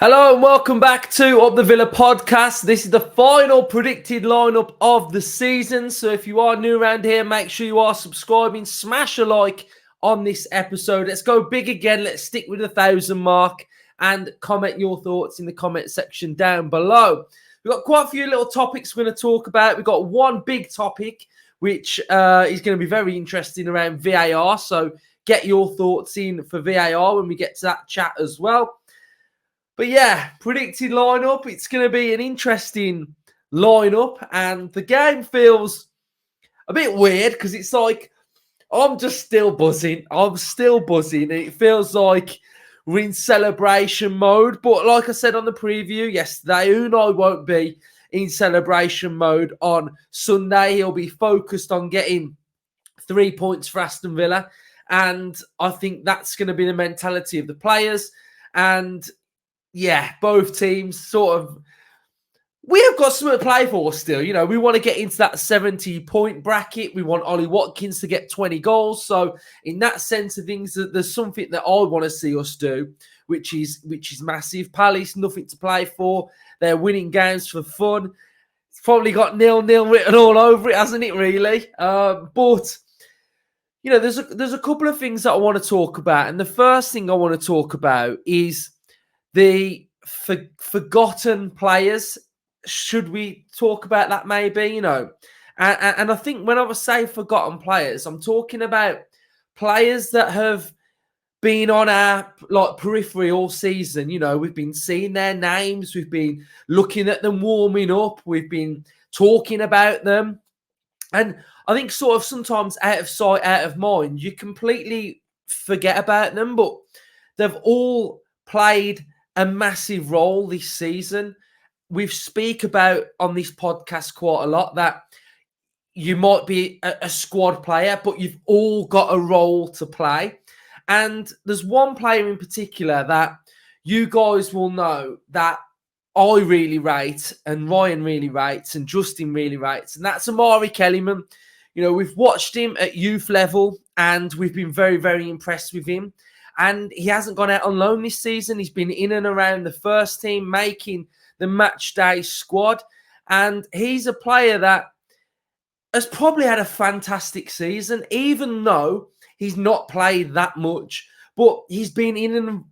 Hello and welcome back to Up the Villa podcast. This is the final predicted lineup of the season. So if you are new around here, make sure you are subscribing, smash a like on this episode. Let's go big again. Let's stick with the 1,000 mark and comment your thoughts in the comment section down below. We've got quite a few little topics we're going to talk about. We've got one big topic, which is going to be very interesting around VAR. So get your thoughts in for VAR when we get to that chat as well. But yeah, predicted lineup. It's going to be an interesting lineup, and the game feels a bit weird because it's like I'm just still buzzing. I'm still buzzing. It feels like we're in celebration mode. But like I said on the preview yesterday, Unai won't be in celebration mode on Sunday. He'll be focused on getting 3 points for Aston Villa, and I think that's going to be the mentality of the players. And yeah, both teams we have got something to play for still. You know, we want to get into that 70-point bracket. We want Ollie Watkins to get 20 goals. So in that sense of things, there's something that I want to see us do, which is massive. Palace, nothing to play for. They're winning games for fun. It's probably got 0-0 written all over it, hasn't it, really? But you know, there's a couple of things that I want to talk about. And the first thing I want to talk about is the forgotten players. Should we talk about that maybe, you know? And I think when I say forgotten players, I'm talking about players that have been on our periphery all season. You know, we've been seeing their names. We've been looking at them warming up. We've been talking about them. And I think sort of sometimes out of sight, out of mind, you completely forget about them. But they've all played a massive role this season. We've speak about on this podcast quite a lot that you might be a squad player, but you've all got a role to play. And there's one player in particular that you guys will know that I really rate, and Ryan really rates, and Justin really rates, and that's Omari Kellyman. You know, we've watched him at youth level, and we've been very, very impressed with him. And he hasn't gone out on loan this season. He's been in and around the first team, making the match day squad. And he's a player that has probably had a fantastic season, even though he's not played that much. But he's been in and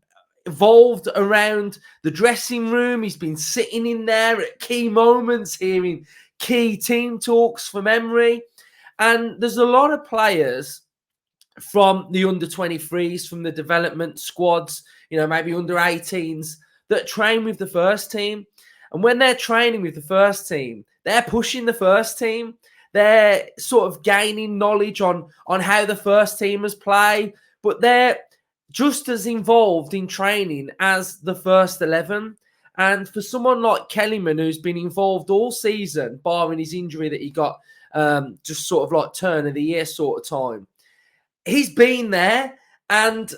involved around the dressing room. He's been sitting in there at key moments, hearing key team talks from Emery. And there's a lot of players from the under-23s, from the development squads, you know, maybe under-18s, that train with the first team. And when they're training with the first team, they're pushing the first team. They're sort of gaining knowledge on how the first teamers play, but they're just as involved in training as the first 11. And for someone like Kellyman, who's been involved all season, barring his injury that he got just sort of like turn of the year sort of time, he's been there, and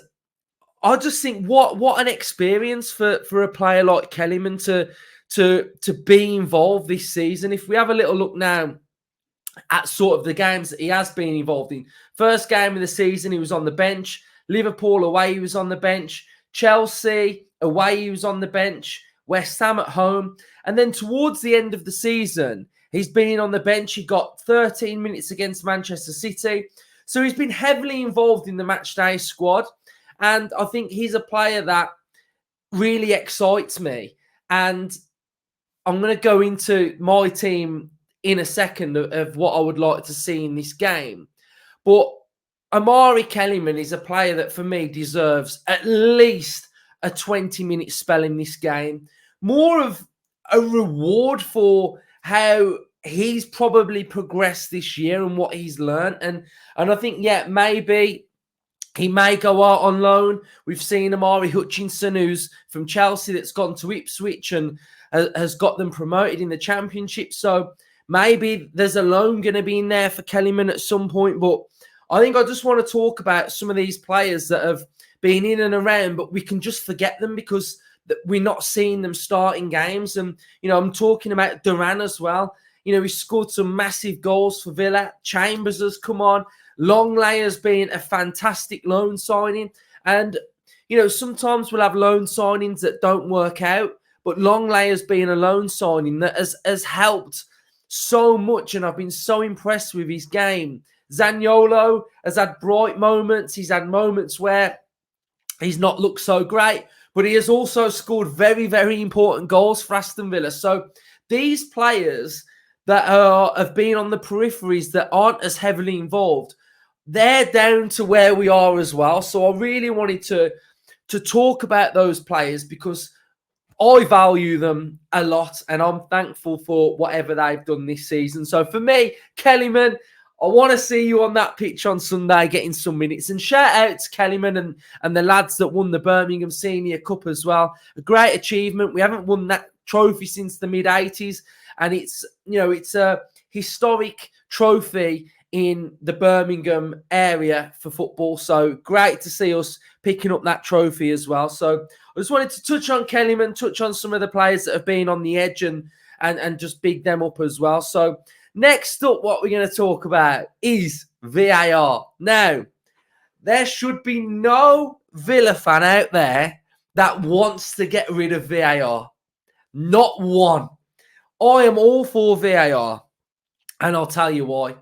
I just think what an experience for a player like Kellyman to be involved this season. If we have a little look now at sort of the games that he has been involved in. First game of the season, he was on the bench. Liverpool away, he was on the bench. Chelsea away, he was on the bench. West Ham at home. And then towards the end of the season, he's been on the bench. He got 13 minutes against Manchester City. So he's been heavily involved in the matchday squad. And I think he's a player that really excites me. And I'm going to go into my team in a second of what I would like to see in this game. But Omari Kellyman is a player that, for me, deserves at least a 20-minute spell in this game. More of a reward for how he's probably progressed this year and what he's learned. And I think, yeah, maybe he may go out on loan. We've seen Amari Hutchinson, who's from Chelsea, that's gone to Ipswich and has got them promoted in the Championship. So maybe there's a loan going to be in there for Kellyman at some point. But I think I just want to talk about some of these players that have been in and around, but we can just forget them because we're not seeing them starting games. And, you know, I'm talking about Duran as well. You know, he scored some massive goals for Villa. Chambers has come on. Longley has been a fantastic loan signing. And, sometimes we'll have loan signings that don't work out, but Longley has been a loan signing that has helped so much, and I've been so impressed with his game. Zaniolo has had bright moments. He's had moments where he's not looked so great, but he has also scored very, very important goals for Aston Villa. So these players that have been on the peripheries that aren't as heavily involved, they're down to where we are as well. So I really wanted to talk about those players because I value them a lot and I'm thankful for whatever they've done this season. So for me, Kellyman, I want to see you on that pitch on Sunday getting some minutes. And shout out to Kellyman and the lads that won the Birmingham Senior Cup as well. A great achievement. We haven't won that trophy since the mid-80s. And it's a historic trophy in the Birmingham area for football. So great to see us picking up that trophy as well. So I just wanted to touch on Kellyman, touch on some of the players that have been on the edge and just big them up as well. So next up, what we're going to talk about is VAR. Now, there should be no Villa fan out there that wants to get rid of VAR. Not one. I am all for VAR, and I'll tell you why.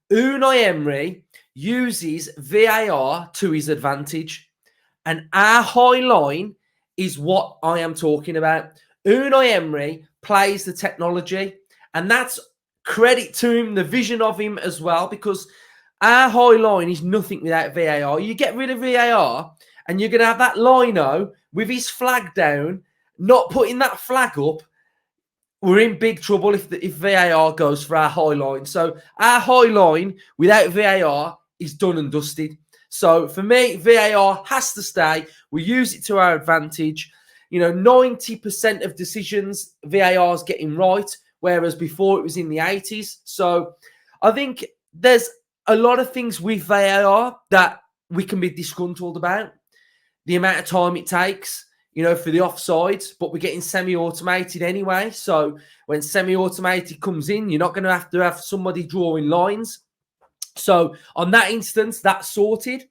Unai Emery uses VAR to his advantage, and our high line is what I am talking about. Unai Emery plays the technology, and that's credit to him, the vision of him as well, because our high line is nothing without VAR. You get rid of VAR, and you're going to have that lino with his flag down, not putting that flag up. We're in big trouble if VAR goes for our high line. So our high line without VAR is done and dusted. So for me, VAR has to stay. We use it to our advantage. 90% of decisions VAR is getting right, whereas before it was in the 80s. So I think there's a lot of things with VAR that we can be disgruntled about. The amount of time it takes, for the offsides, but we're getting semi-automated anyway. So when semi-automated comes in, you're not going to have somebody drawing lines. So on that instance, that's sorted.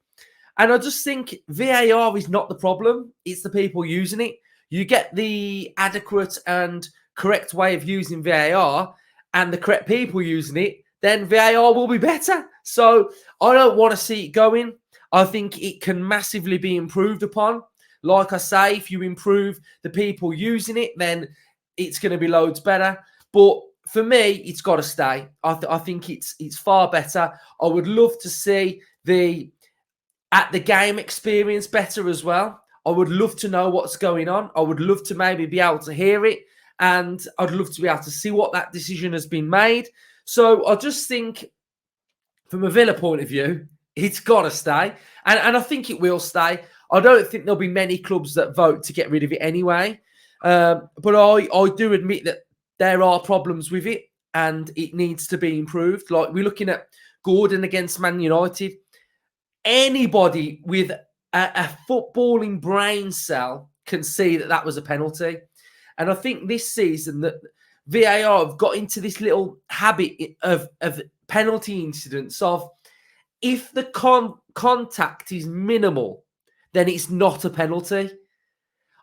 And I just think VAR is not the problem. It's the people using it. You get the adequate and correct way of using VAR and the correct people using it, then VAR will be better. So I don't want to see it going. I think it can massively be improved upon. Like I say, if you improve the people using it, then it's going to be loads better. But for me, it's got to stay. I think it's far better. I would love to see the game experience better as well. I would love to know what's going on. I would love to maybe be able to hear it. And I'd love to be able to see what that decision has been made. So I just think, from a Villa point of view, it's got to stay. And I think it will stay. I don't think there'll be many clubs that vote to get rid of it anyway. But I do admit that there are problems with it and it needs to be improved. Like we're looking at Gordon against Man United. Anybody with a footballing brain cell can see that was a penalty. And I think this season that VAR have got into this little habit of penalty incidents of if the contact is minimal, then it's not a penalty.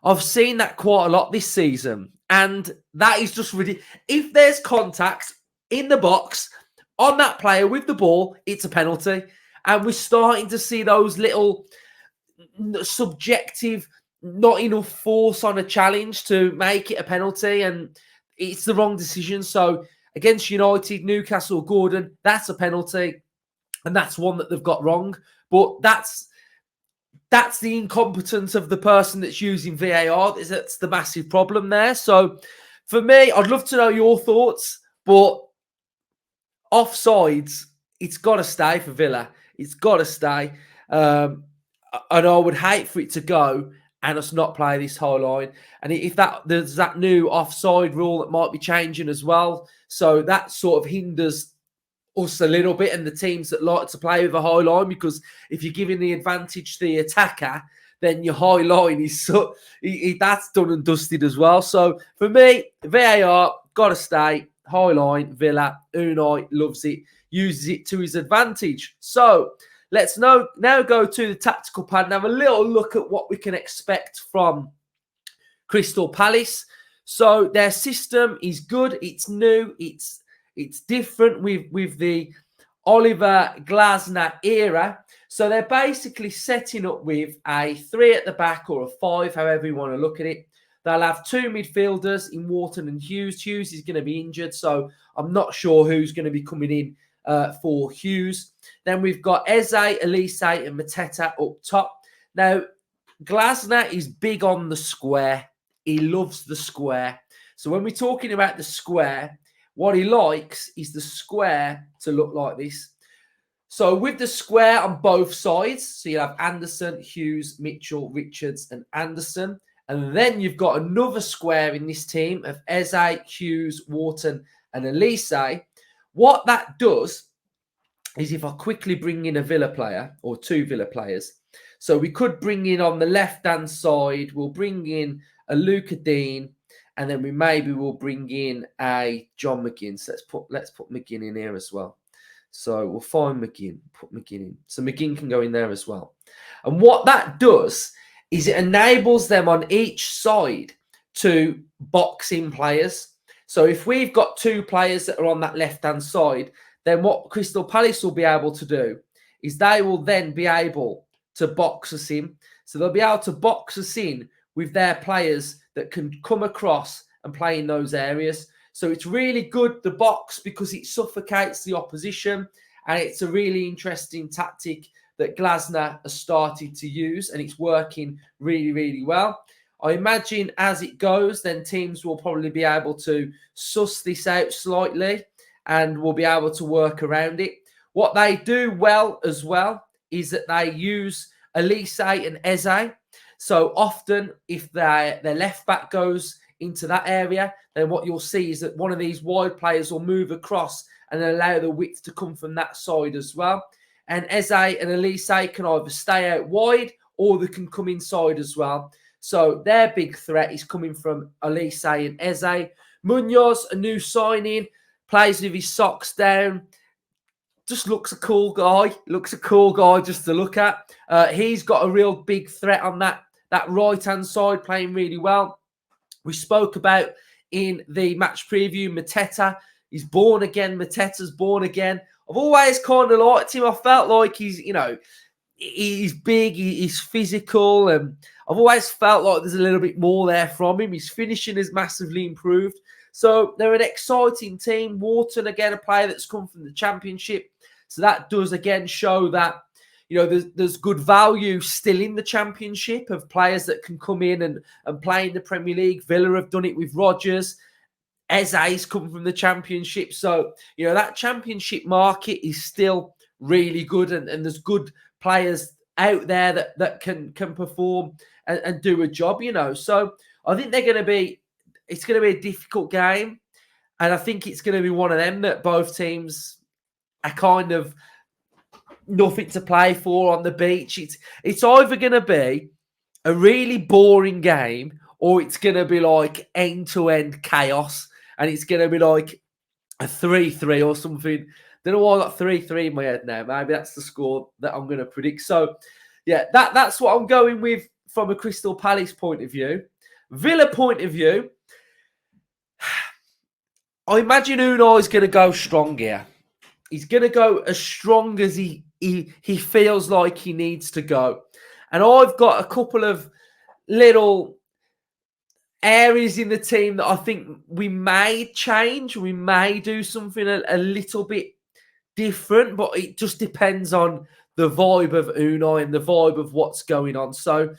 I've seen that quite a lot this season. And that is just ridiculous. If there's contact in the box on that player with the ball, it's a penalty. And we're starting to see those little subjective, not enough force on a challenge to make it a penalty. And it's the wrong decision. So against United, Newcastle, Gordon, that's a penalty. And that's one that they've got wrong. But that's the incompetence of the person that's using VAR. That's the massive problem there. So for me, I'd love to know your thoughts, but offsides, it's got to stay for Villa. It's got to stay. And I would hate for it to go and us not play this whole line. And if there's that new offside rule that might be changing as well. So that sort of hinders us a little bit and the teams that like to play with a high line, because if you're giving the advantage to the attacker, then your high line is that's done and dusted as well. So for me, VAR got to stay. High line, Villa, Unai loves it, uses it to his advantage. So let's now go to the tactical pad and have a little look at what we can expect from Crystal Palace. So their system is good. It's new. It's different with the Oliver Glasner era. So they're basically setting up with a 3 at the back or a 5, however you want to look at it. They'll have 2 midfielders in Wharton and Hughes. Hughes is going to be injured, so I'm not sure who's going to be coming in for Hughes. Then we've got Eze, Elise, and Mateta up top. Now, Glasner is big on the square. He loves the square. So when we're talking about the square, what he likes is the square to look like this. So with the square on both sides, so you have Anderson, Hughes, Mitchell, Richards, and Anderson. And then you've got another square in this team of Eze, Hughes, Wharton, and Elise. What that does is if I quickly bring in a Villa player or 2 Villa players. So we could bring in on the left-hand side, we'll bring in a Luca Dean, and then we will bring in a John McGinn. So let's put McGinn in here as well. So we'll find McGinn, put McGinn in. So McGinn can go in there as well. And what that does is it enables them on each side to box in players. So if we've got 2 players that are on that left-hand side, then what Crystal Palace will be able to do is they will then be able to box us in. So they'll be able to box us in with their players that can come across and play in those areas. So it's really good, the box, because it suffocates the opposition. And it's a really interesting tactic that Glasner has started to use. And it's working really, really well. I imagine as it goes, then teams will probably be able to suss this out slightly and will be able to work around it. What they do well as well is that they use Elise and Eze. So often, if their left back goes into that area, then what you'll see is that one of these wide players will move across and allow the width to come from that side as well. And Eze and Elise can either stay out wide or they can come inside as well. So their big threat is coming from Elise and Eze. Munoz, a new signing, plays with his socks down. Just looks a cool guy. Looks a cool guy just to look at. He's got a real big threat on that right-hand side, playing really well. We spoke about in the match preview, Mateta. He's born again. Mateta's born again. I've always kind of liked him. I felt like he's big, he's physical, and I've always felt like there's a little bit more there from him. His finishing has massively improved. So they're an exciting team. Wharton, again, a player that's come from the Championship. So that does, again, show that, there's good value still in the Championship of players that can come in and play in the Premier League. Villa have done it with Rodgers. Eze's come from the Championship. So, that Championship market is still really good, and there's good players out there that can perform and do a job, So I think it's going to be a difficult game. And I think it's going to be one of them that both teams are kind of nothing to play for on the beach. It's either going to be a really boring game or it's going to be like end-to-end chaos. And it's going to be like a 3-3 or something. Don't know why I got 3-3 in my head now. Maybe that's the score that I'm going to predict. So, yeah, that's what I'm going with from a Crystal Palace point of view. Villa point of view, I imagine Unai is going to go strong here. He's going to go as strong as he feels like he needs to go. And I've got a couple of little areas in the team that I think we may change. We may do something a little bit different, but it just depends on the vibe of Unai and the vibe of what's going on. So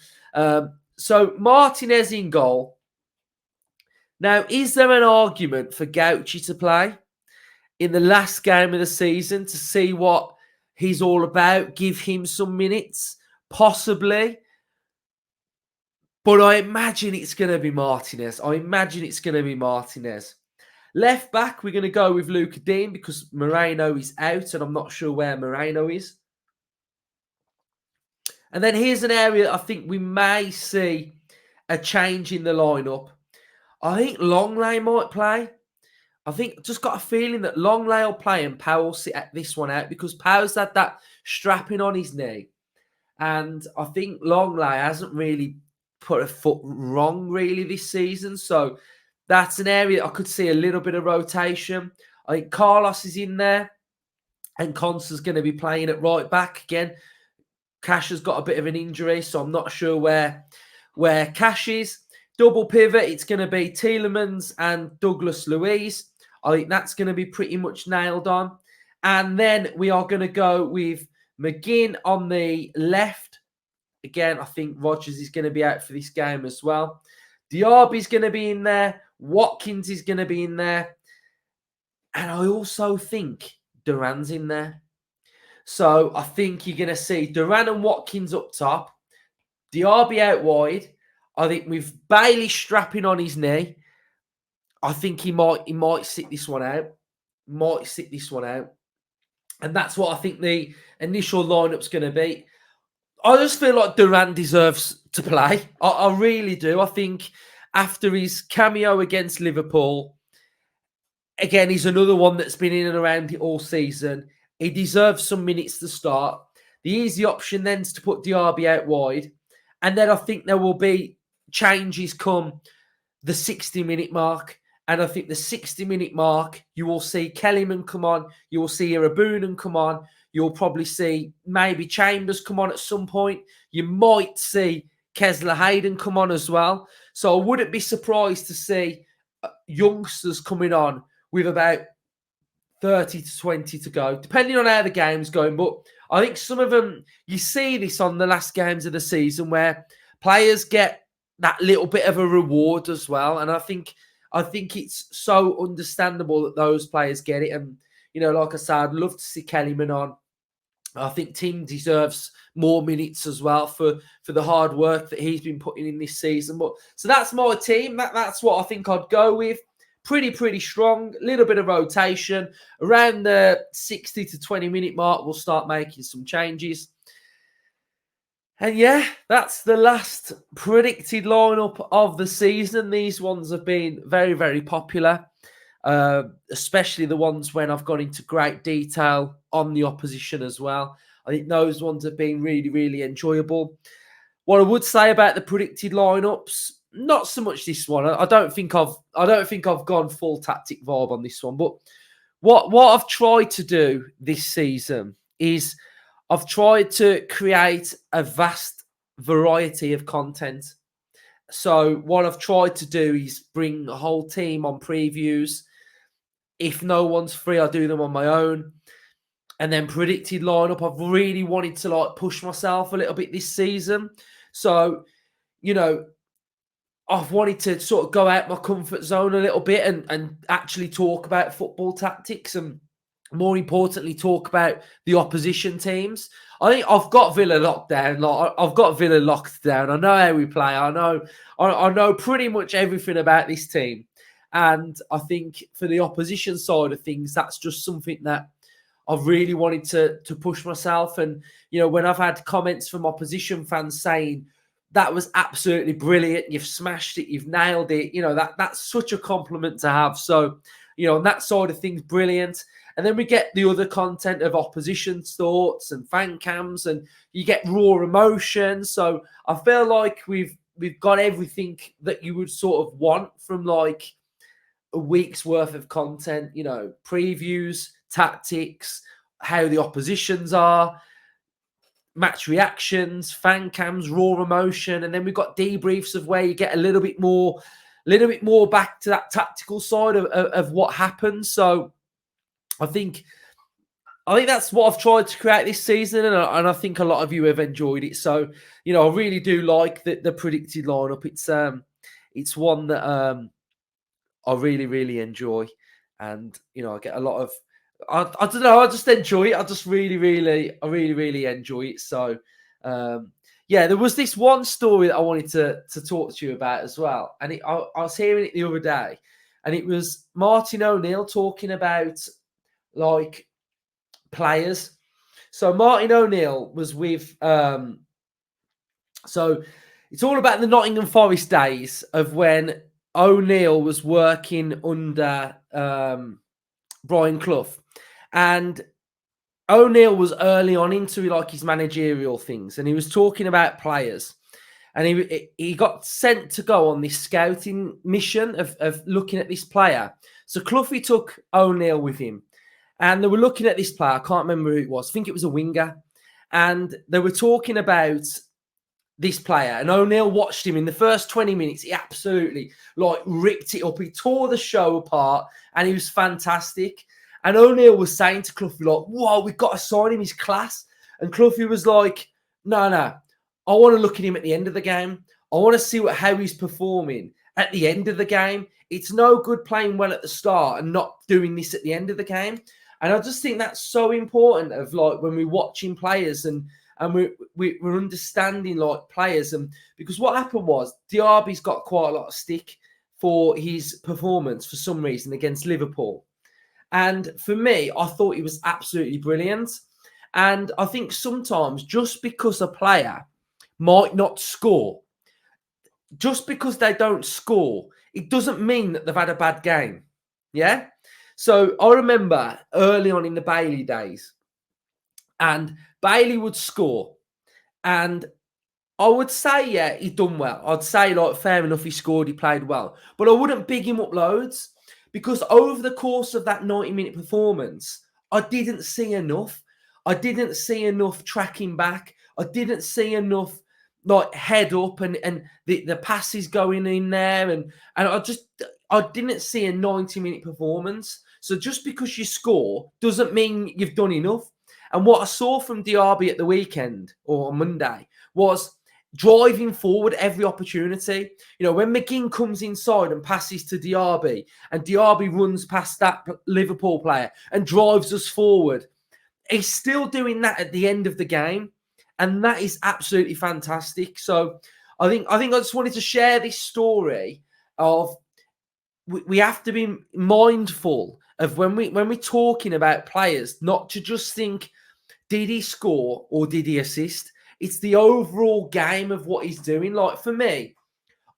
Martinez in goal. Now, is there an argument for Gauchi to play in the last game of the season to see what he's all about? Give him some minutes, possibly. But I imagine it's going to be Martinez. Left back, we're going to go with Luca Dean because Moreno is out and I'm not sure where Moreno is. And then here's an area I think we may see a change in the lineup. I think Longley might play. I think just got a feeling that Longley will play and Powell will sit at this one out because Powell's had that strapping on his knee. And I think Longley hasn't really put a foot wrong really this season. So that's an area I could see a little bit of rotation. I think Carlos is in there and Consta's going to be playing at right back again. Cash has got a bit of an injury, so I'm not sure where Cash is. Double pivot, it's going to be Tielemans and Douglas Luiz. I think that's going to be pretty much nailed on. And then we are going to go with McGinn on the left. Again, I think Rodgers is going to be out for this game as well. Diaby's going to be in there. Watkins is going to be in there. And I also think Duran's in there. So I think you're going to see Duran and Watkins up top. Diaby out wide. I think with Bailey strapping on his knee, I think he might sit this one out. And that's what I think the initial lineup's going to be. I just feel like Duran deserves to play. I really do. I think after his cameo against Liverpool, again, he's another one that's been in and around it all season. He deserves some minutes to start. The easy option then is to put Diaby out wide. And then I think there will be changes come the 60-minute mark. And I think the 60-minute mark, you will see Kellyman come on. You will see Irabunan come on. You'll probably see maybe Chambers come on at some point. You might see Kesler Hayden come on as well. So I wouldn't be surprised to see youngsters coming on with about 30 to 20 to go, depending on how the game's going. But I think some of them, you see this on the last games of the season where players get that little bit of a reward as well. And I think it's so understandable that those players get it. And, you know, like I said, I'd love to see Kellyman on. I think Tim deserves more minutes as well for the hard work that he's been putting in this season. But so that's my team. That's what I think I'd go with. Pretty strong. A little bit of rotation. Around the 60 to 20-minute mark, we'll start making some changes. And yeah, that's the last predicted lineup of the season. These ones have been very, very popular, especially the ones when I've gone into great detail on the opposition as well. I think those ones have been really, really enjoyable. What I would say about the predicted lineups, not so much this one. I don't think I've gone full tactic vibe on this one. But what I've tried to do this season is I've tried to create a vast variety of content. So what I've tried to do is bring a whole team on previews. If no one's free, I do them on my own. And then predicted lineup, I've really wanted to push myself a little bit this season. So, you know, I've wanted to sort of go out my comfort zone a little bit and actually talk about football tactics and more importantly, talk about the opposition teams. I think I've got Villa locked down. I've got Villa locked down. I know how we play. I know pretty much everything about this team. And I think for the opposition side of things, that's just something that I've really wanted to push myself. And, you know, when I've had comments from opposition fans saying, that was absolutely brilliant, you've smashed it, you've nailed it, you know, that's such a compliment to have. So, you know, on that side of things, brilliant. And then we get the other content of opposition's thoughts and fan cams, and you get raw emotion. So I feel like we've got everything that you would sort of want from like a week's worth of content, you know, previews, tactics, how the oppositions are, match reactions, fan cams, raw emotion, and then we've got debriefs of where you get a little bit more back to that tactical side of what happens. So I think that's what I've tried to create this season, and I think a lot of you have enjoyed it. So, you know, I really do like the predicted lineup. It's one that I really, really enjoy, and you know, I get a lot of. I don't know. I just enjoy it. I just really enjoy it. So, yeah, there was this one story that I wanted to talk to you about as well, and I was hearing it the other day, and it was Martin O'Neill talking about like players. So Martin O'Neill was with. So it's all about the Nottingham Forest days of when O'Neill was working under Brian Clough, and O'Neill was early on into like his managerial things, and he was talking about players, and he got sent to go on this scouting mission of looking at this player. So Cloughy took O'Neill with him, and they were looking at this player. I can't remember who it was. I think it was a winger, and they were talking about this player, and O'Neill watched him in the first 20 minutes. He absolutely like ripped it up. He tore the show apart, and he was fantastic. And O'Neill was saying to Cloughy, like, whoa, we've got to sign him. He's class. And Cloughy was like, no. I want to look at him at the end of the game. I want to see how he's performing at the end of the game. It's no good playing well at the start and not doing this at the end of the game. And I just think that's so important of like when we're watching players and we're understanding like players. And because what happened was Diaby's got quite a lot of stick for his performance for some reason against Liverpool. And for me, I thought he was absolutely brilliant. And I think sometimes just because a player might not score, just because they don't score, it doesn't mean that they've had a bad game. Yeah? So I remember early on in the Bailey days, and Bailey would score, and I would say, yeah, he done well. I'd say, like, fair enough, he scored, he played well. But I wouldn't big him up loads because over the course of that 90-minute performance, I didn't see enough. I didn't see enough tracking back. I didn't see enough, like, head up and the passes going in there. And I didn't see a 90-minute performance. So just because you score doesn't mean you've done enough. And what I saw from Diaby at the weekend or on Monday was driving forward every opportunity. You know, when McGinn comes inside and passes to Diaby, and Diaby runs past that Liverpool player and drives us forward, he's still doing that at the end of the game. And that is absolutely fantastic. So I think I just wanted to share this story of we have to be mindful of when we're talking about players, not to just think, did he score or did he assist? It's the overall game of what he's doing. Like for me,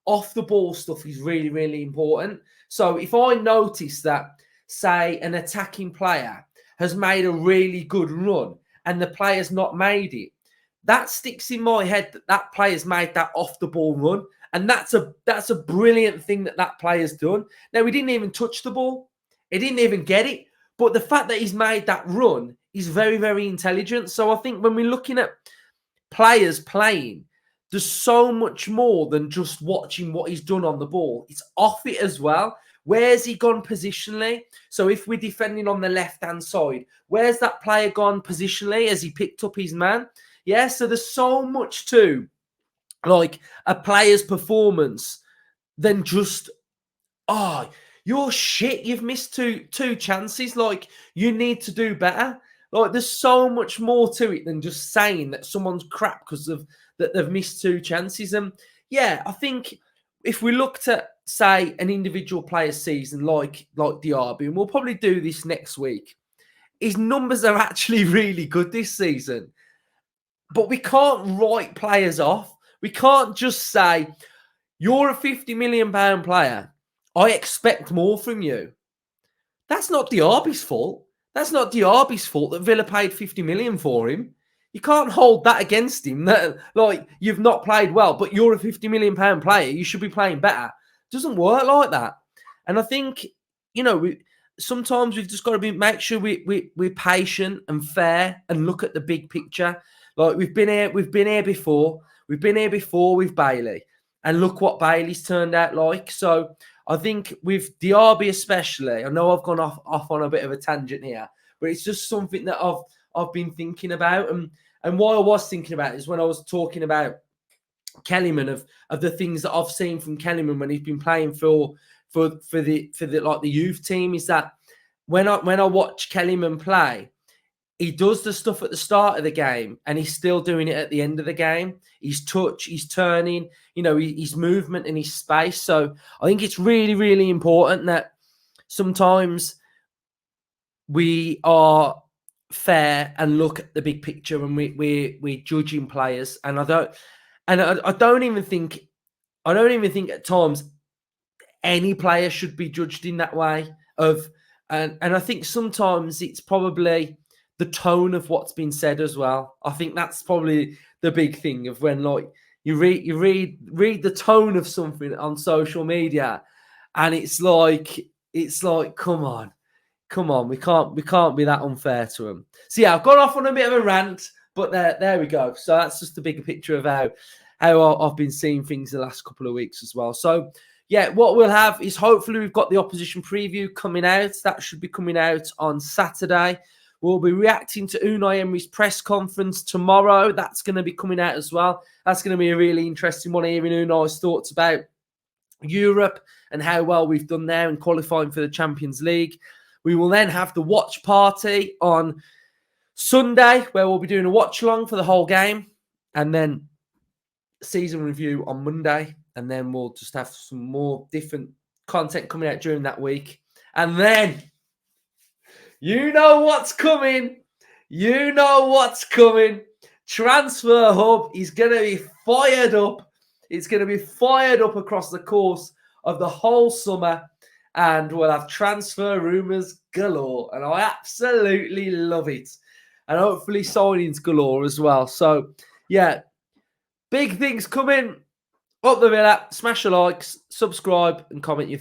off the ball stuff is really, really important. So if I notice that, say, an attacking player has made a really good run and the player's not made it, that sticks in my head that player's made that off the ball run. And that's a brilliant thing that player's done. Now, he didn't even touch the ball. He didn't even get it. But the fact that he's made that run is very, very intelligent. So I think when we're looking at players playing, there's so much more than just watching what he's done on the ball. It's off it as well. Where's he gone positionally? So if we're defending on the left-hand side, where's that player gone positionally as he picked up his man? Yeah, so there's so much to like a player's performance than just, oh, you're shit. You've missed two chances. Like, you need to do better. Like, there's so much more to it than just saying that someone's crap because of that they've missed two chances. And yeah, I think if we looked at, say, an individual player's season like Diaby, and we'll probably do this next week, his numbers are actually really good this season. But we can't write players off. We can't just say, you're a £50 million player. I expect more from you. That's not Diaby's fault. That's not Diaby's fault that Villa paid 50 million for him. You can't hold that against him. That, like, you've not played well, but you're a £50 million player. You should be playing better. It doesn't work like that. And I think, you know, sometimes we've just got to make sure we're patient and fair and look at the big picture. Like, we've been here before. We've been here before with Bailey. And look what Bailey's turned out like. So I think with Diaby especially, I know I've gone off on a bit of a tangent here, but it's just something that I've been thinking about. And what I was thinking about is when I was talking about Kellyman, of the things that I've seen from Kellyman when he's been playing for the like the youth team, is that when I watch Kellyman play, he does the stuff at the start of the game and he's still doing it at the end of the game. His touch, his turning, you know, his movement and his space. So I think it's really, really important that sometimes we are fair and look at the big picture when we're judging players. And I don't even think at times any player should be judged in that way and I think sometimes it's probably the tone of what's been said as well. I think that's probably the big thing of when like you read the tone of something on social media, and it's like come on, we can't be that unfair to them. So yeah, I've gone off on a bit of a rant, but there we go. So that's just a bigger picture of how I've been seeing things the last couple of weeks as well. So yeah, what we'll have is hopefully we've got the opposition preview coming out. That should be coming out on Saturday. We'll be reacting to Unai Emery's press conference tomorrow. That's going to be coming out as well. That's going to be a really interesting one, hearing Unai's thoughts about Europe and how well we've done there in qualifying for the Champions League. We will then have the watch party on Sunday, where we'll be doing a watch along for the whole game, and then season review on Monday, and then we'll just have some more different content coming out during that week. And then you know what's coming. Transfer Hub is going to be fired up. It's going to be fired up across the course of the whole summer, and we'll have transfer rumours galore, and I absolutely love it. And hopefully signings galore as well. So, yeah, big things coming up the Villa. Smash the likes, subscribe, and comment your